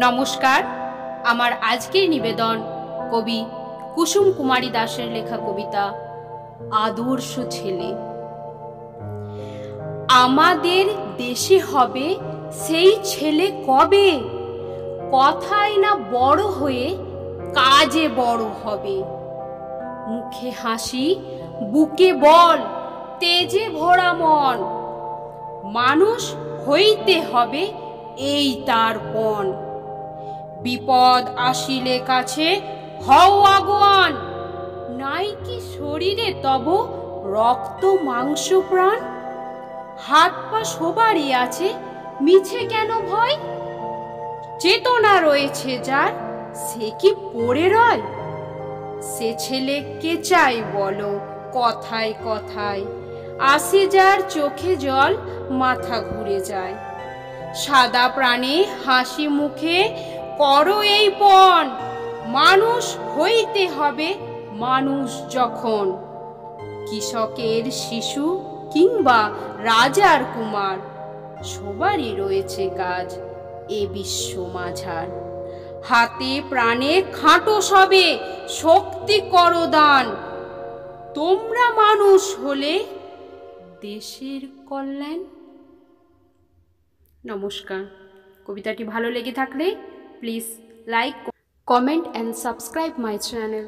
নমস্কার, আমার আজকের নিবেদন কবি কুসুম কুমারী দাসের লেখা কবিতা আদর্শ ছেলে। আমাদের দেশে হবে সেই ছেলে কবে, কথায় না বড় হয়ে কাজে বড় হবে। মুখে হাসি, বুকে বল, তেজে ভরা মন, মানুষ হইতে হবে এই তার পণ। বিপদ আসিলে কাছে হও আগুয়ান, নাই কি শরীরে তব রক্ত মাংস প্রাণ? হাত পা সবারই আছে, মিছে কেন ভয়? চেতনা রয়েছে যার, সে কি পড়ে রয়? সে ছেলে কে চাই বলো কথায় কথায়, আসে যার চোখে জল মাথা ঘুরে যায়। সাদা প্রাণে হাসি মুখে করো এই পণ, মানুষ হইতে হবে মানুষ যখন। কৃষকের শিশু কিংবা রাজার কুমার, সবারই রয়েছে কাজ এ বিশ্ব মাঝার। হাতে প্রাণে খাটো সবে, শক্তি করো দান, তোমরা মানুষ হলে দেশের কল্যাণ। নমস্কার। কবিতাটি ভালো লেগে থাকলে please like, comment and subscribe my channel.